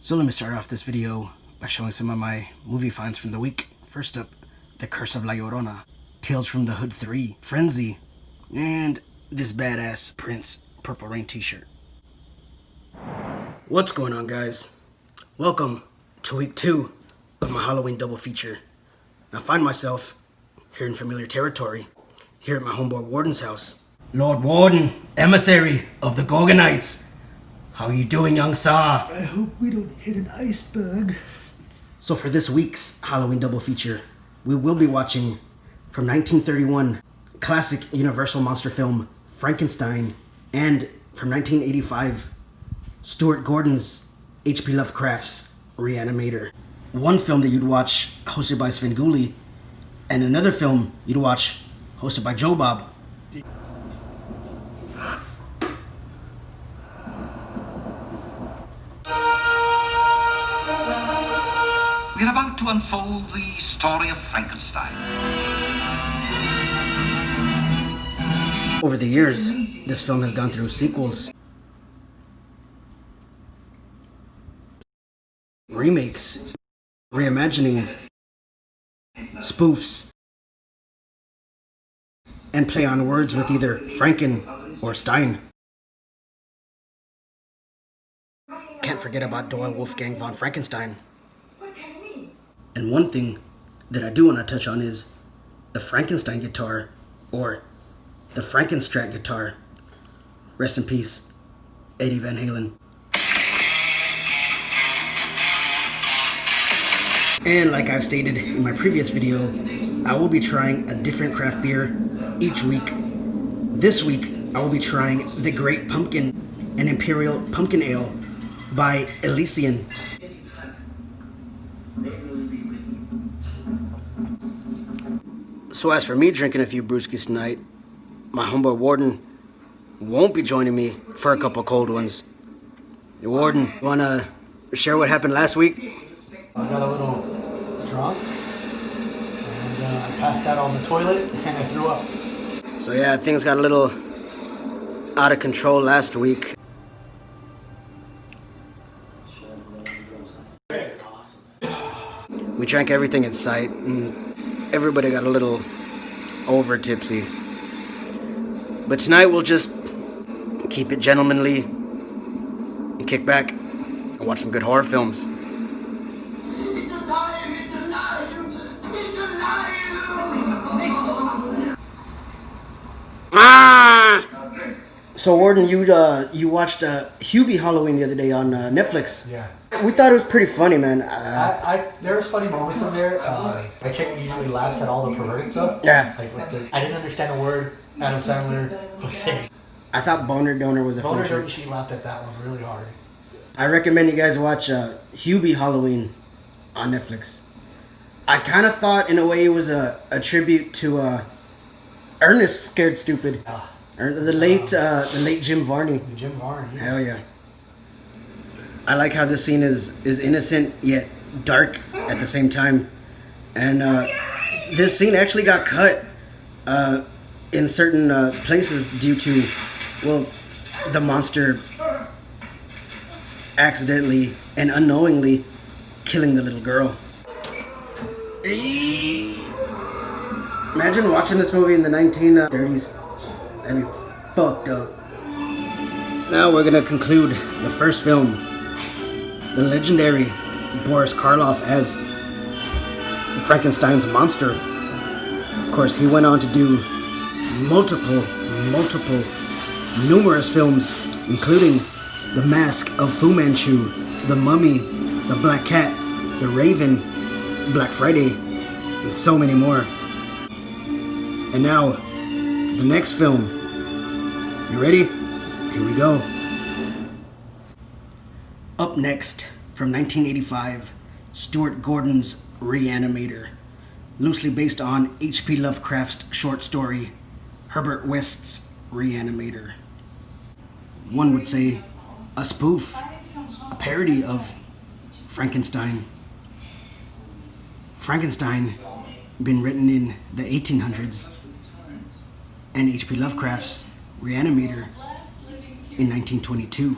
So let me start off this video by showing some of my movie finds from the week. First up, The Curse of La Llorona, Tales from the Hood 3, Frenzy, and this badass Prince Purple Rain t-shirt. What's going on, guys? Welcome to week 2 of my Halloween double feature. I find myself here in familiar territory, here at my homeboy Warden's house. Lord Warden, emissary of the Gorgonites. How are you doing, young sir? I hope we don't hit an iceberg. So for this week's Halloween double feature, we will be watching from 1931 classic Universal monster film Frankenstein, and from 1985 Stuart Gordon's H.P. Lovecraft's Re-Animator. One film that you'd watch hosted by Svengoolie, and another film you'd watch hosted by Joe Bob. We're about to unfold the story of Frankenstein. Over the years, this film has gone through sequels, remakes, reimaginings, spoofs, and play on words with either Franken or Stein. Can't forget about Doyle Wolfgang von Frankenstein. And one thing that I do want to touch on is the Frankenstein guitar, or the Frankenstrat guitar. Rest in peace, Eddie Van Halen. And like I've stated in my previous video, I will be trying a different craft beer each week. This week, I will be trying the Great Pumpkin, an Imperial Pumpkin Ale by Elysian. So as for me drinking a few brewskis tonight, my homeboy Warden won't be joining me for a couple cold ones. Hey, Warden, you wanna share what happened last week? I got a little drunk, and I passed out on the toilet, and I threw up. So yeah, things got a little out of control last week. We drank everything in sight, and everybody got a little over tipsy. But tonight we'll just keep it gentlemanly and kick back and watch some good horror films. Ah! So Warden, you watched Hubie Halloween the other day on Netflix. Yeah. We thought it was pretty funny, man. There was funny moments in there. My chick usually laughs at all the perverted stuff. Yeah. I didn't understand a word Adam Sandler was saying. I thought Boner Donor was a Boner finisher. Donor, she laughed at that one really hard. I recommend you guys watch Hubie Halloween on Netflix. I kind of thought, in a way, it was a tribute to Ernest Scared Stupid. The late Jim Varney. Jim Varney. Yeah. Hell yeah. I like how this scene is innocent yet dark at the same time. And this scene actually got cut in certain places due to, well, the monster accidentally and unknowingly killing the little girl. Imagine watching this movie in the 1930s. That'd be fucked up. Now we're gonna conclude the first film. The legendary Boris Karloff as Frankenstein's monster. Of course, he went on to do numerous films, including The Mask of Fu Manchu, The Mummy, The Black Cat, The Raven, Black Friday, and so many more. And now, the next film. You ready? Here we go. Up next, from 1985, Stuart Gordon's Re-Animator, loosely based on H.P. Lovecraft's short story, Herbert West's Re-Animator. One would say a spoof, a parody of Frankenstein. Frankenstein, been written in the 1800s, and H.P. Lovecraft's Re-Animator in 1922.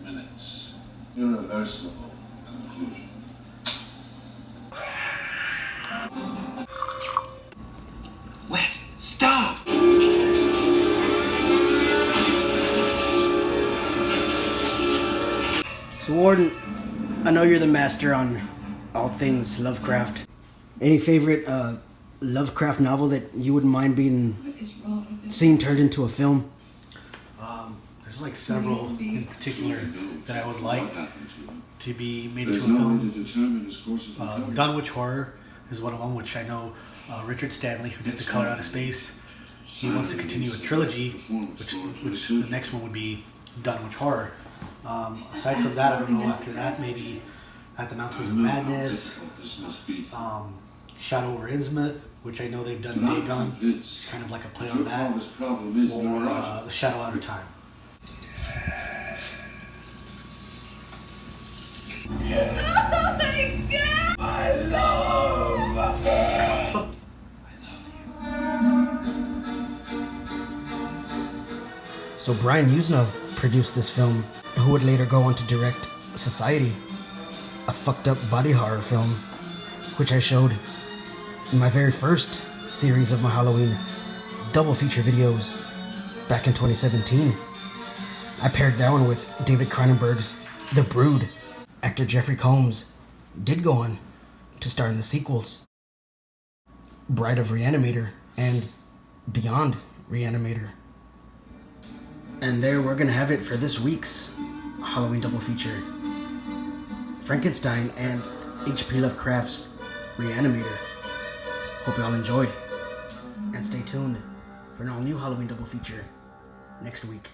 minutes. Irreversible conclusion. Wes, stop! So Warden, I know you're the master on all things Lovecraft. Any favorite Lovecraft novel that you wouldn't mind being seen turned into a film? There's like several in particular that I would like to be made into a film. Dunwich Horror is one of them, which I know Richard Stanley, who did The Color Out of Space, he wants to continue a trilogy, which the next one would be Dunwich Horror. Aside from that, I don't know, after that, maybe At the Mountains of Madness, Shadow over Innsmouth, which I know they've done Dagon, it's kind of like a play on that, or The Shadow Out of Time. Oh my God! I love it! So Brian Usna produced this film, who would later go on to direct Society, a fucked up body horror film, which I showed in my very first series of my Halloween double feature videos back in 2017. I paired that one with David Cronenberg's The Brood. Actor Jeffrey Combs did go on to star in the sequels, Bride of Re-Animator and Beyond Re-Animator. And there we're gonna have it for this week's Halloween double feature. Frankenstein and H.P. Lovecraft's Re-Animator. Hope you all enjoyed. And stay tuned for an all new Halloween double feature next week.